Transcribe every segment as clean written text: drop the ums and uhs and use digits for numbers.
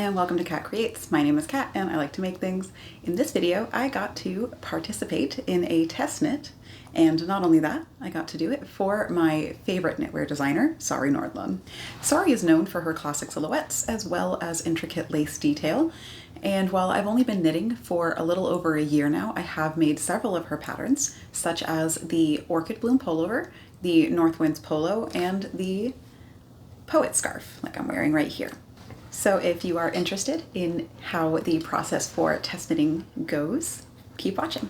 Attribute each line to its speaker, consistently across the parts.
Speaker 1: and welcome to Kat Creates. My name is Kat and I like to make things. In this video, I got to participate in a test knit, and not only that, I got to do it for my favorite knitwear designer, Sari Nordlund. Sari is known for her classic silhouettes as well as intricate lace detail, and while I've only been knitting for a little over a year now, I have made several of her patterns, such as the Orchid Bloom Pullover, the North Winds Polo, and the Poet Scarf, like I'm wearing right here. So if you are interested in how the process for test knitting goes, keep watching.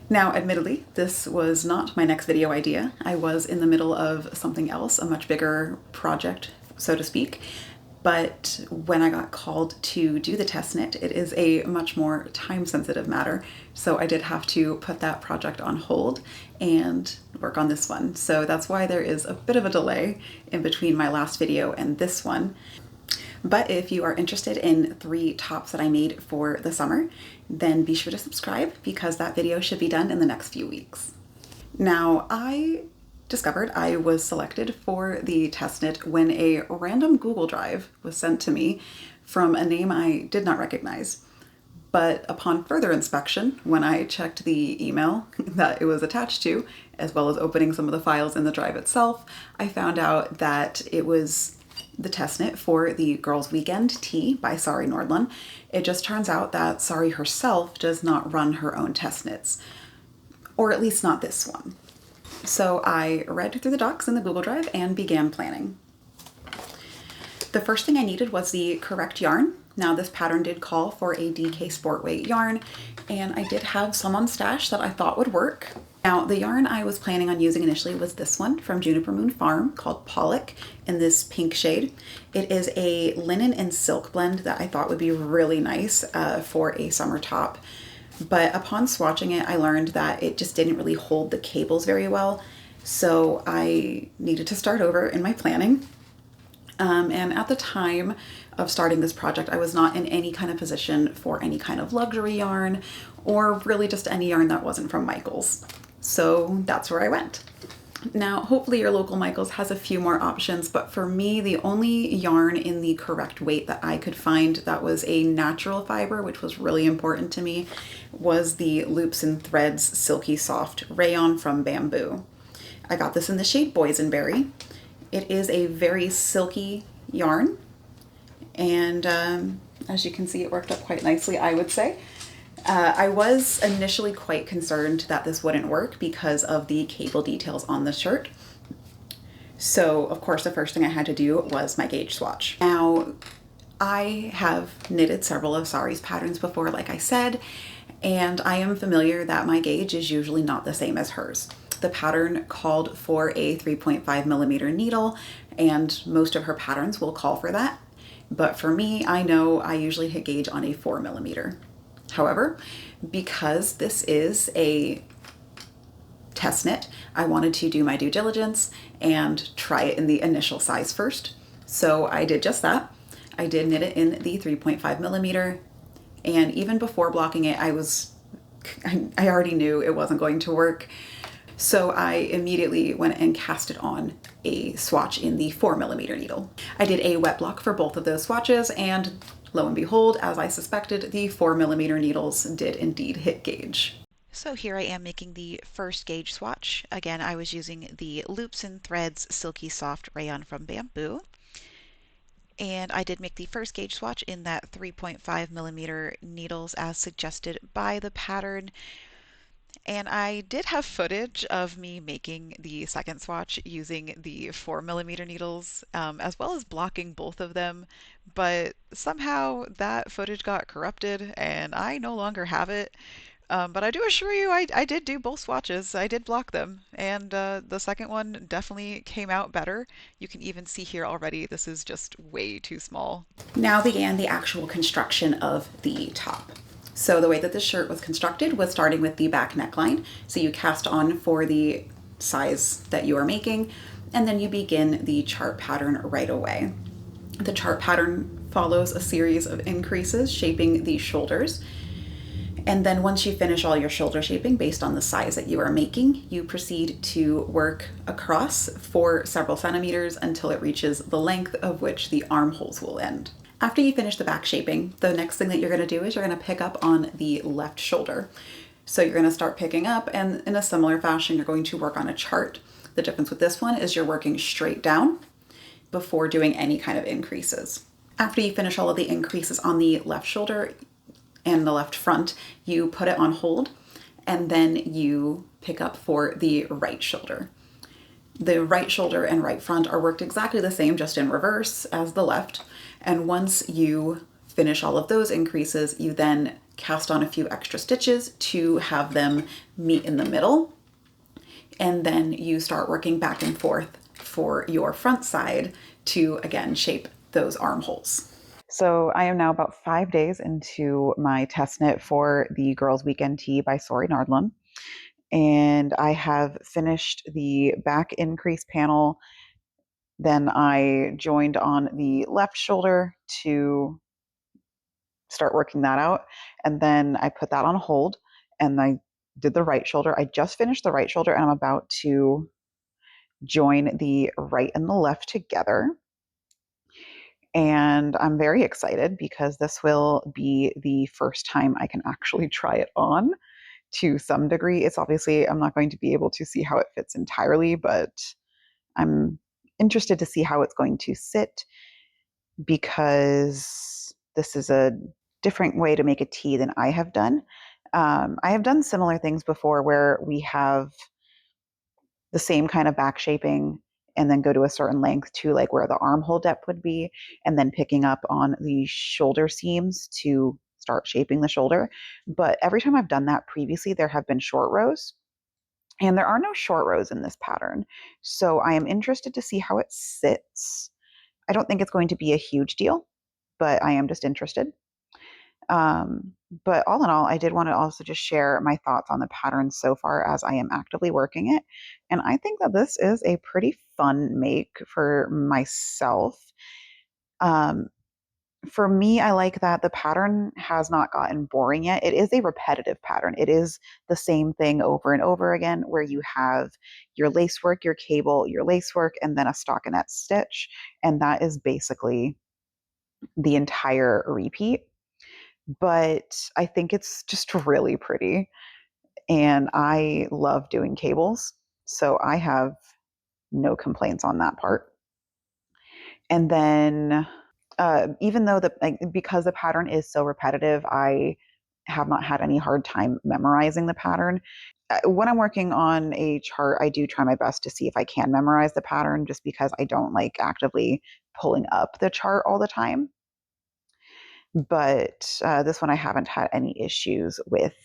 Speaker 1: Now, admittedly, this was not my next video idea. I was in the middle of something else, a much bigger project, so to speak. But when I got called to do the test knit, it is a much more time-sensitive matter. So I did have to put that project on hold and work on this one. So that's why there is a bit of a delay in between my last video and this one. But if you are interested in 3 tops that I made for the summer, then be sure to subscribe because that video should be done in the next few weeks. Now, I discovered I was selected for the test knit when a random Google Drive was sent to me from a name I did not recognize. But upon further inspection, when I checked the email that it was attached to, as well as opening some of the files in the drive itself, I found out that it was the test knit for the Girls Weekend Tee by Sari Nordlund. It just turns out that Sari herself does not run her own test knits, or at least not this one. So I read through the docs in the Google Drive and began planning. The first thing I needed was the correct yarn. Now this pattern did call for a DK Sport Weight yarn, and I did have some on stash that I thought would work. Now the yarn I was planning on using initially was this one from Juniper Moon Farm called Pollock in this pink shade. It is a linen and silk blend that I thought would be really nice for a summer top. But upon swatching it, I learned that it just didn't really hold the cables very well. So I needed to start over in my planning. And at the time of starting this project, I was not in any kind of position for any kind of luxury yarn or really just any yarn that wasn't from Michaels. So that's where I went. Now, hopefully your local Michaels has a few more options, but for me, the only yarn in the correct weight that I could find that was a natural fiber, which was really important to me, was the Loops and Threads Silky Soft Rayon from Bamboo. I got this in the shade Boysenberry. It is a very silky yarn, and as you can see, it worked up quite nicely, I would say. I was initially quite concerned that this wouldn't work because of the cable details on the shirt. So, of course, the first thing I had to do was my gauge swatch. Now, I have knitted several of Sari's patterns before, like I said, and I am familiar that my gauge is usually not the same as hers. The pattern called for a 3.5mm needle, and most of her patterns will call for that. But for me, I know I usually hit gauge on a 4mm. However, because this is a test knit, I wanted to do my due diligence and try it in the initial size first. So I did just that. I did knit it in the 3.5mm, and even before blocking it, I already knew it wasn't going to work. So I immediately went and cast it on a swatch in the 4mm needle. I did a wet block for both of those swatches, and lo and behold, as I suspected, the 4mm needles did indeed hit gauge.
Speaker 2: So here I am making the first gauge swatch. Again, I was using the Loops and Threads Silky Soft Rayon from Bamboo. And I did make the first gauge swatch in that 3.5mm needles as suggested by the pattern. And I did have footage of me making the second swatch using the 4mm needles, as well as blocking both of them, but somehow that footage got corrupted and I no longer have it. But I do assure you I did do both swatches. I did block them, and the second one definitely came out better. You can even see here already, this is just way too small.
Speaker 1: Now began the actual construction of the top. So the way that this shirt was constructed was starting with the back neckline. So you cast on for the size that you are making, and then you begin the chart pattern right away. The chart pattern follows a series of increases shaping the shoulders. And then once you finish all your shoulder shaping based on the size that you are making, you proceed to work across for several centimeters until it reaches the length of which the armholes will end. After you finish the back shaping, the next thing that you're going to do is you're going to pick up on the left shoulder. So you're going to start picking up, and in a similar fashion, you're going to work on a chart. The difference with this one is you're working straight down before doing any kind of increases. After you finish all of the increases on the left shoulder and the left front, you put it on hold, and then you pick up for the right shoulder. The right shoulder and right front are worked exactly the same, just in reverse as the left. And once you finish all of those increases, you then cast on a few extra stitches to have them meet in the middle. And then you start working back and forth for your front side to, again, shape those armholes. So I am now about 5 days into my test knit for the Girls Weekend Tee by Sari Nordlund. And I have finished the back increase panel. Then I joined on the left shoulder to start working that out. And then I put that on hold and I did the right shoulder. I just finished the right shoulder and I'm about to join the right and the left together. And I'm very excited because this will be the first time I can actually try it on to some degree. It's obviously, I'm not going to be able to see how it fits entirely, but I'm interested to see how it's going to sit because this is a different way to make a tee than I have done. I have done similar things before where we have the same kind of back shaping and then go to a certain length to like where the armhole depth would be, and then picking up on the shoulder seams to start shaping the shoulder. But every time I've done that previously, there have been short rows. And there are no short rows in this pattern. So I am interested to see how it sits. I don't think it's going to be a huge deal, but I am just interested. Um, but all in all, I did want to also just share my thoughts on the pattern so far as I am actively working it. And I think that this is a pretty fun make for myself. Um, for me, I like that the pattern has not gotten boring yet. It is a repetitive pattern. It is the same thing over and over again, where you have your lace work, your cable, your lace work, and then a stockinette stitch. And that is basically the entire repeat. But I think it's just really pretty. And I love doing cables. So I have no complaints on that part. And then even though because the pattern is so repetitive, I have not had any hard time memorizing the pattern. When I'm working on a chart, I do try my best to see if I can memorize the pattern, just because I don't like actively pulling up the chart all the time. But this one, I haven't had any issues with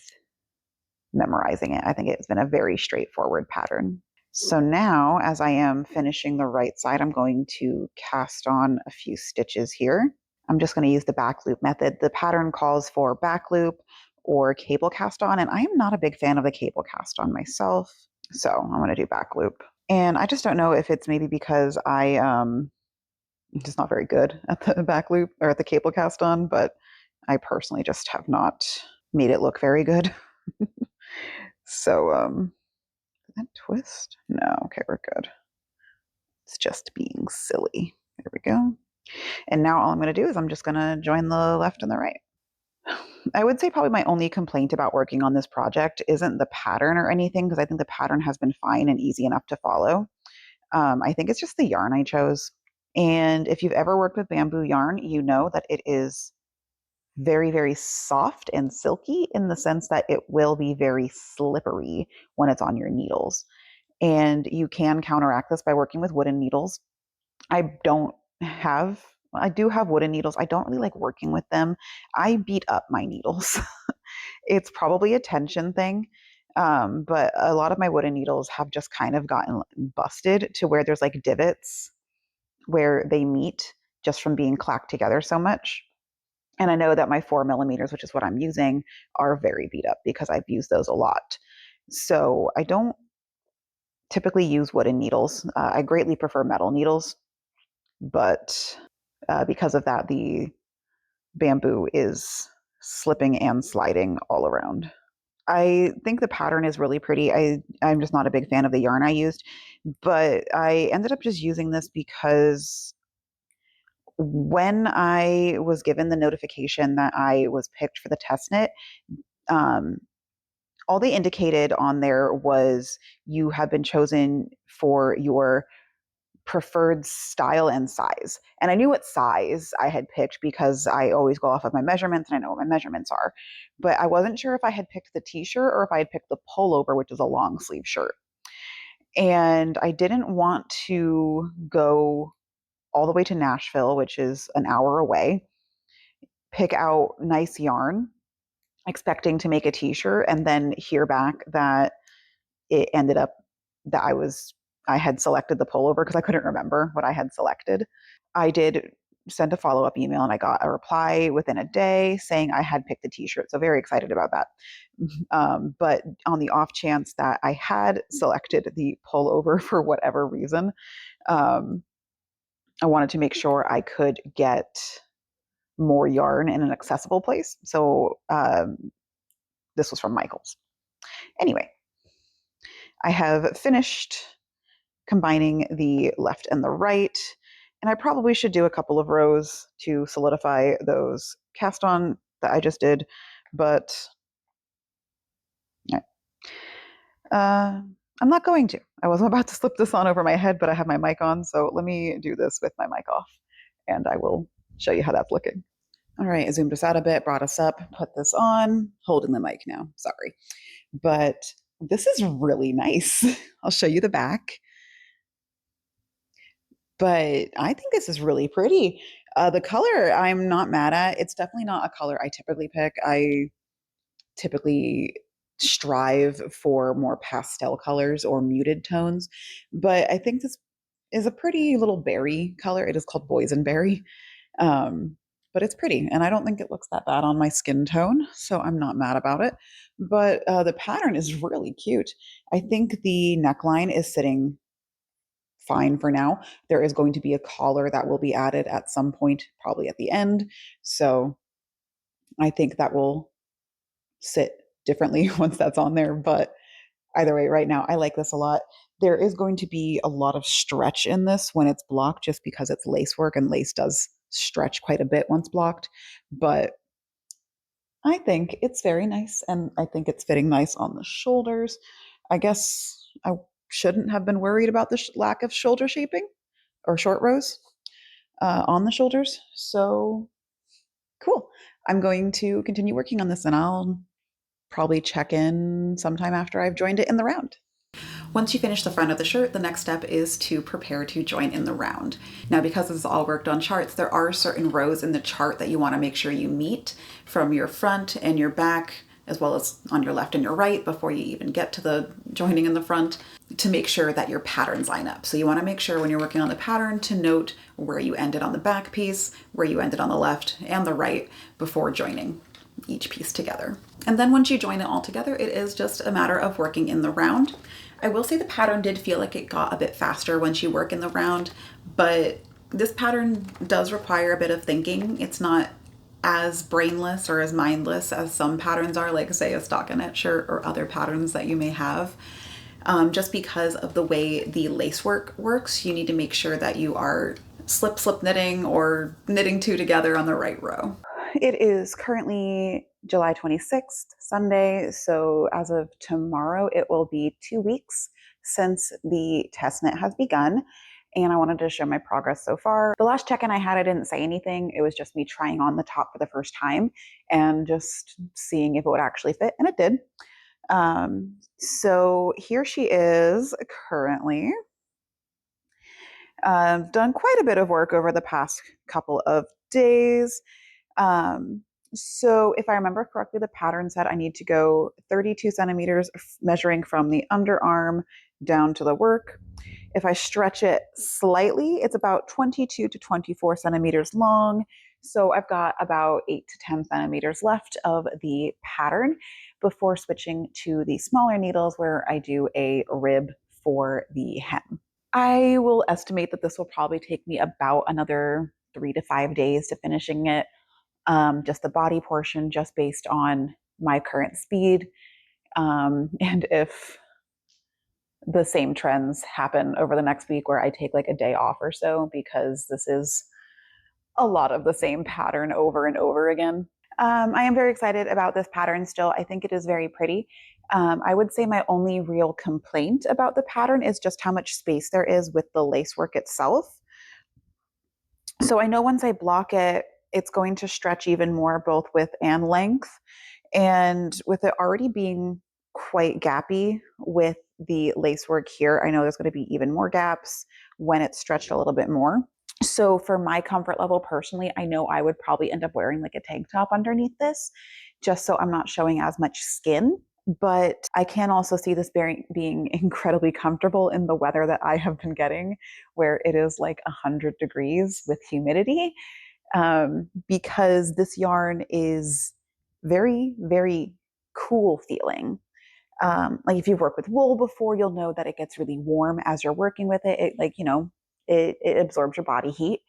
Speaker 1: memorizing it. I think it's been a very straightforward pattern. So now, as I am finishing the right side, I'm going to cast on a few stitches here. I'm just going to use the back loop method. The pattern calls for back loop or cable cast on, and I am not a big fan of the cable cast on myself. So I'm going to do back loop. And I just don't know if it's maybe because I'm just not very good at the back loop or at the cable cast on, but I personally just have not made it look very good. So, did that twist? No, okay, we're good. It's just being silly. There we go. And now all I'm going to do is I'm just going to join the left and the right. I would say probably my only complaint about working on this project isn't the pattern or anything, because I think the pattern has been fine and easy enough to follow. I think it's just the yarn I chose. And if you've ever worked with bamboo yarn, you know that it is very, very soft and silky in the sense that it will be very slippery when it's on your needles. And you can counteract this by working with wooden needles. I don't have, I do have wooden needles. I don't really like working with them. I beat up my needles. It's probably a tension thing. But a lot of my wooden needles have just kind of gotten busted to where there's like divots where they meet just from being clacked together so much. And I know that my 4 millimeters, which is what I'm using, are very beat up because I've used those a lot. So I don't typically use wooden needles. I greatly prefer metal needles, but because of that, the bamboo is slipping and sliding all around. I think the pattern is really pretty. I'm just not a big fan of the yarn I used, but I ended up just using this because when I was given the notification that I was picked for the test knit, um, all they indicated on there was you have been chosen for your preferred style and size. And I knew what size I had picked because I always go off of my measurements and I know what my measurements are. But I wasn't sure if I had picked the t shirt or if I had picked the pullover, which is a long sleeve shirt. And I didn't want to go all the way to Nashville, which is an hour away, pick out nice yarn, expecting to make a t shirt, and then hear back that it ended up that I had selected the pullover because I couldn't remember what I had selected. I did send a follow-up email and I got a reply within a day saying I had picked the t-shirt. So very excited about that. But on the off chance that I had selected the pullover for whatever reason, um, I wanted to make sure I could get more yarn in an accessible place. So this was from Michael's. Anyway, I have finished combining the left and the right. And I probably should do a couple of rows to solidify those cast on that I just did, but I'm not going to. I was about to slip this on over my head, but I have my mic on, so let me do this with my mic off, and I will show you how that's looking. All right, I zoomed us out a bit, brought us up, put this on, holding the mic now, sorry. But this is really nice. I'll show you the back. But I think this is really pretty. The color I'm not mad at. It's definitely not a color I typically pick. I typically strive for more pastel colors or muted tones, but I think this is a pretty little berry color. It is called boysenberry, um, but it's pretty, and I don't think it looks that bad on my skin tone, so I'm not mad about it. But the pattern is really cute. I think the neckline is sitting fine for now. There is going to be a collar that will be added at some point, probably at the end. So I think that will sit differently once that's on there. But either way, right now, I like this a lot. There is going to be a lot of stretch in this when it's blocked, just because it's lace work and lace does stretch quite a bit once blocked. But I think it's very nice and I think it's fitting nice on the shoulders. I guess I shouldn't have been worried about the lack of shoulder shaping or short rows on the shoulders. So cool. I'm going to continue working on this and I'll probably check in sometime after I've joined it in the round. Once you finish the front of the shirt, the next step is to prepare to join in the round. Now, because this is all worked on charts, there are certain rows in the chart that you want to make sure you meet from your front and your back, as well as on your left and your right before you even get to the joining in the front, to make sure that your patterns line up. So you want to make sure when you're working on the pattern to note where you ended on the back piece, where you ended on the left and the right before joining each piece together. And then once you join it all together, it is just a matter of working in the round. I will say the pattern did feel like it got a bit faster once you work in the round, but this pattern does require a bit of thinking. It's not as brainless or as mindless as some patterns are, like say a stockinette shirt or other patterns that you may have. Just because of the way the lace work works, you need to make sure that you are slip knitting or knitting two together on the right row. It is currently July 26th, Sunday, so as of tomorrow, it will be 2 weeks since the test knit has begun, and I wanted to show my progress so far. The last check-in I had, I didn't say anything. It was just me trying on the top for the first time and just seeing if it would actually fit, and it did. So here she is currently. Done quite a bit of work over the past couple of days. Um, so if I remember correctly, the pattern said I need to go 32 centimeters measuring from the underarm down to the work. If I stretch it slightly, it's about 22 to 24 centimeters long. So I've got about 8 to 10 centimeters left of the pattern before switching to the smaller needles where I do a rib for the hem. I will estimate that this will probably take me about another 3 to 5 days to finishing it, just the body portion, just based on my current speed. And if the same trends happen over the next week where I take like a day off or so, because this is a lot of the same pattern over and over again. I am very excited about this pattern still. I think it is very pretty. I would say my only real complaint about the pattern is just how much space there is with the lacework itself. So I know once I block it, it's going to stretch even more, both width and length. And with it already being quite gappy with the lacework here, I know there's going to be even more gaps when it's stretched a little bit more. So for my comfort level personally, I know I would probably end up wearing like a tank top underneath this, just so I'm not showing as much skin. But I can also see this being incredibly comfortable in the weather that I have been getting, where it is like 100 degrees with humidity, because this yarn is very, very cool feeling. Like if you've worked with wool before, you'll know that it gets really warm as you're working with it. It like, it absorbs your body heat.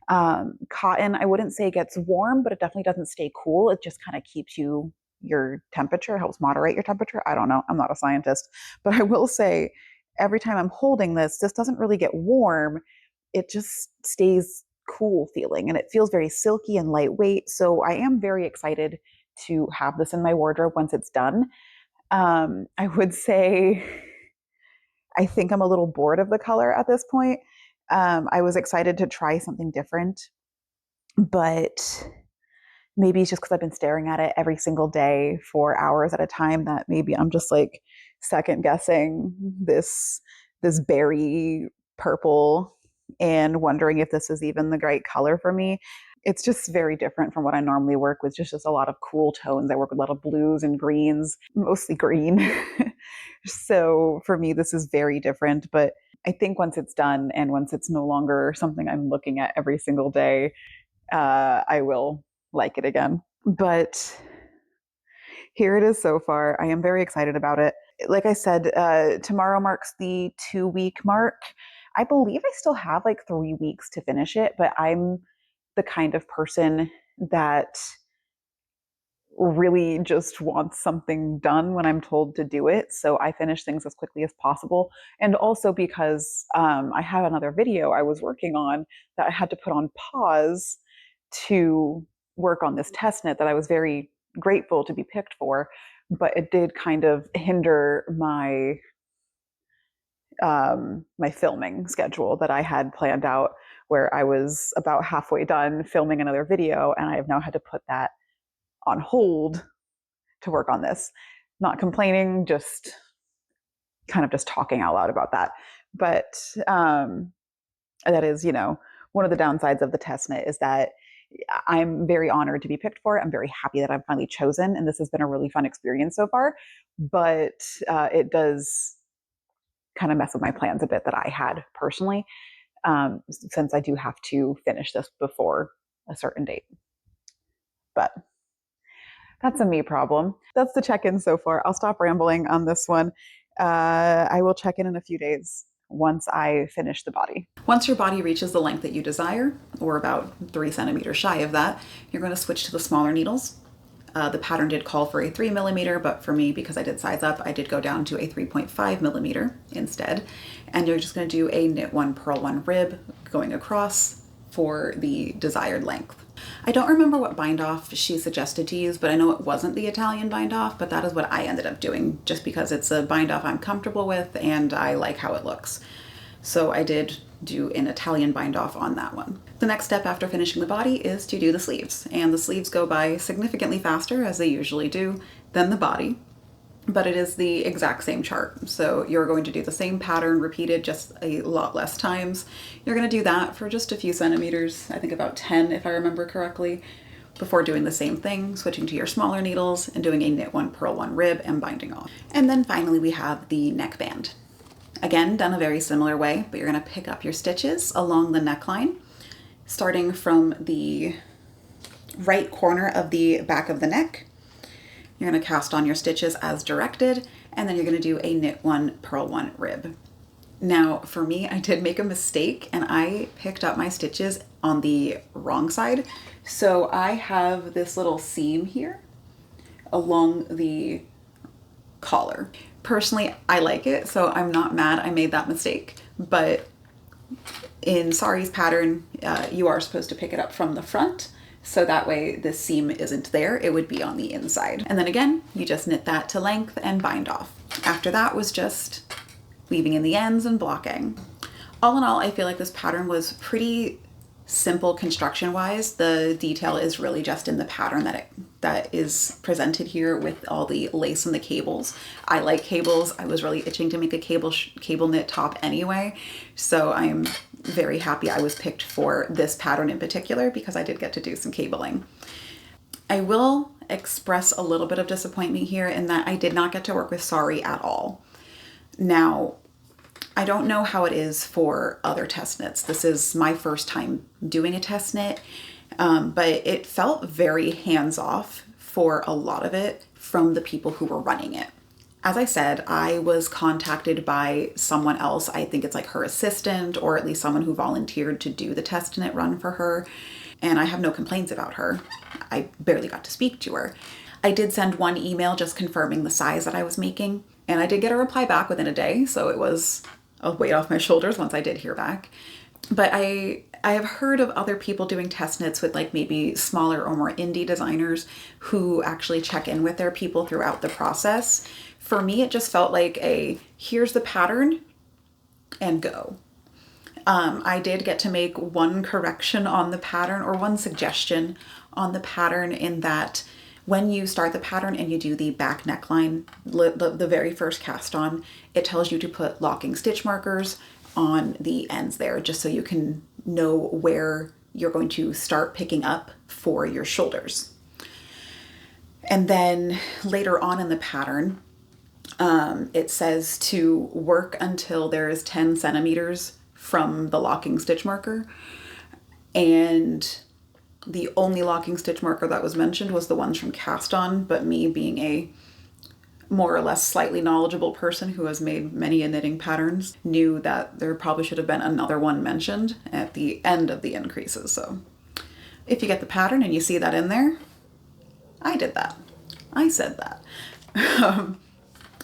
Speaker 1: Cotton, I wouldn't say gets warm, but it definitely doesn't stay cool. It just kind of keeps your temperature, helps moderate your temperature. I don't know. I'm not a scientist, but I will say every time I'm holding this doesn't really get warm. It just stays cool feeling, and it feels very silky and lightweight. So I am very excited to have this in my wardrobe once it's done. I would say I think I'm a little bored of the color at this point. I was excited to try something different, but maybe it's just because I've been staring at it every single day for hours at a time that maybe I'm just like second guessing this berry purple and wondering if this is even the right color for me. It's just very different from what I normally work with, just a lot of cool tones. I work with a lot of blues and greens, mostly green. So for me, this is very different. But I think once it's done and once it's no longer something I'm looking at every single day, I will like it again. But here it is so far. I am very excited about it. Like I said, tomorrow marks the 2 week mark. I believe I still have like 3 weeks to finish it, but I'm the kind of person that really just wants something done when I'm told to do it. So I finish things as quickly as possible. And also because I have another video I was working on that I had to put on pause to work on this test knit that I was very grateful to be picked for, but it did kind of hinder my filming schedule that I had planned out, where I was about halfway done filming another video, and I have now had to put that on hold to work on this. Not complaining, just kind of just talking out loud about that. But that is, one of the downsides of the test knit is that I'm very honored to be picked for it. I'm very happy that I'm finally chosen, and this has been a really fun experience so far. But it does kind of mess with my plans a bit that I had personally, since I do have to finish this before a certain date. But that's a me problem. That's the check-in so far. I'll stop rambling on this one. I will check in a few days once I finish the body. Once your body reaches the length that you desire, or about 3 centimeters shy of that, you're going to switch to the smaller needles. The pattern did call for a 3 millimeter, but for me, because I did size up, I did go down to a 3.5 millimeter instead. And you're just going to do a knit one, purl one rib going across for the desired length. I don't remember what bind off she suggested to use, but I know it wasn't the Italian bind off, but that is what I ended up doing just because it's a bind off I'm comfortable with and I like how it looks. So I did do an Italian bind off on that one. The next step after finishing the body is to do the sleeves, and the sleeves go by significantly faster, as they usually do, than the body, but it is the exact same chart. So you're going to do the same pattern repeated just a lot less times. You're going to do that for just a few centimeters, I think about 10 if I remember correctly, before doing the same thing, switching to your smaller needles and doing a knit one, purl one rib and binding off. And then finally we have the neckband. Again, done a very similar way, but you're going to pick up your stitches along the neckline, starting from the right corner of the back of the neck. You're going to cast on your stitches as directed, and then you're going to do a knit one, purl one rib. Now, for me, I did make a mistake and I picked up my stitches on the wrong side. So I have this little seam here along the collar. Personally, I like it, so I'm not mad I made that mistake, but In Sari's pattern, you are supposed to pick it up from the front, so that way the seam isn't there, it would be on the inside. And then again, you just knit that to length and bind off. After that was just weaving in the ends and blocking. All in all, I feel like this pattern was pretty simple construction wise. The detail is really just in the pattern that is presented here with all the lace and the cables. I like cables. I was really itching to make a cable knit top anyway, so I'm very happy I was picked for this pattern in particular because I did get to do some cabling. I will express a little bit of disappointment here in that I did not get to work with Sari at all. Now, I don't know how it is for other test knits. This is my first time doing a test knit, but it felt very hands-off for a lot of it from the people who were running it. As I said, I was contacted by someone else. I think it's like her assistant or at least someone who volunteered to do the test knit run for her. And I have no complaints about her. I barely got to speak to her. I did send one email just confirming the size that I was making, and I did get a reply back within a day, so it was a weight off my shoulders once I did hear back. But I have heard of other people doing test knits with like maybe smaller or more indie designers who actually check in with their people throughout the process. For me, it just felt like here's the pattern and go. I did get to make one correction on the pattern, or one suggestion on the pattern, in that when you start the pattern and you do the back neckline, the very first cast on, it tells you to put locking stitch markers on the ends there, just so you can know where you're going to start picking up for your shoulders. And then later on in the pattern, it says to work until there is 10 centimeters from the locking stitch marker. And the only locking stitch marker that was mentioned was the ones from cast on, but me being a more or less slightly knowledgeable person who has made many knitting patterns knew that there probably should have been another one mentioned at the end of the increases. So if you get the pattern and you see that in there, I did that. I said that.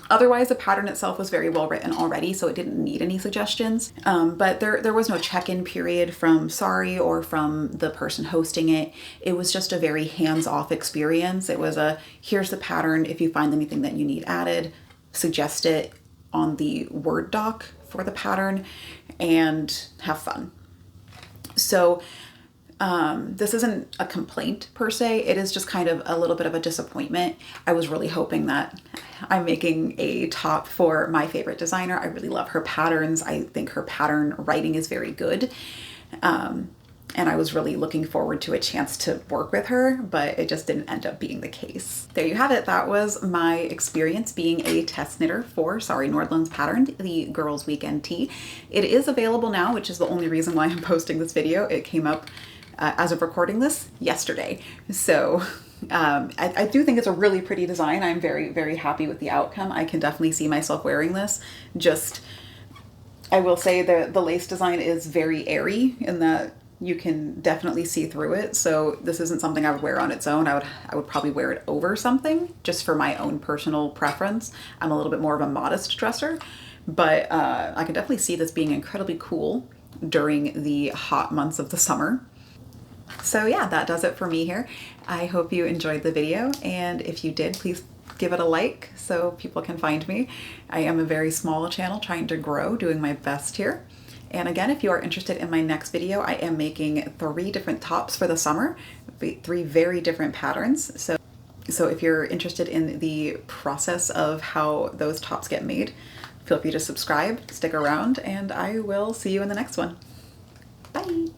Speaker 1: Otherwise, the pattern itself was very well written already, so it didn't need any suggestions. But there was no check-in period from Sari or from the person hosting it. It was just a very hands-off experience. It was here's the pattern. If you find anything that you need added, suggest it on the Word doc for the pattern and have fun. So this isn't a complaint per se. It is just kind of a little bit of a disappointment. I was really hoping that I'm making a top for my favorite designer. I really love her patterns. I think her pattern writing is very good. And I was really looking forward to a chance to work with her, but it just didn't end up being the case. There you have it. That was my experience being a test knitter for Sari Nordlund's pattern, the Girls Weekend Tee. It is available now, which is the only reason why I'm posting this video. It came up as of recording this yesterday. So I do think it's a really pretty design. I'm very, very happy with the outcome. I can definitely see myself wearing this. Just, I will say the lace design is very airy in that you can definitely see through it. So this isn't something I would wear on its own. I would probably wear it over something just for my own personal preference. I'm a little bit more of a modest dresser, but I can definitely see this being incredibly cool during the hot months of the summer. So yeah, that does it for me here. I hope you enjoyed the video, and if you did, please give it a like so people can find me. I am a very small channel trying to grow, doing my best here. And again, if you are interested in my next video, I am making 3 different tops for the summer, 3 very different patterns. So if you're interested in the process of how those tops get made, feel free to subscribe, stick around, and I will see you in the next one. Bye!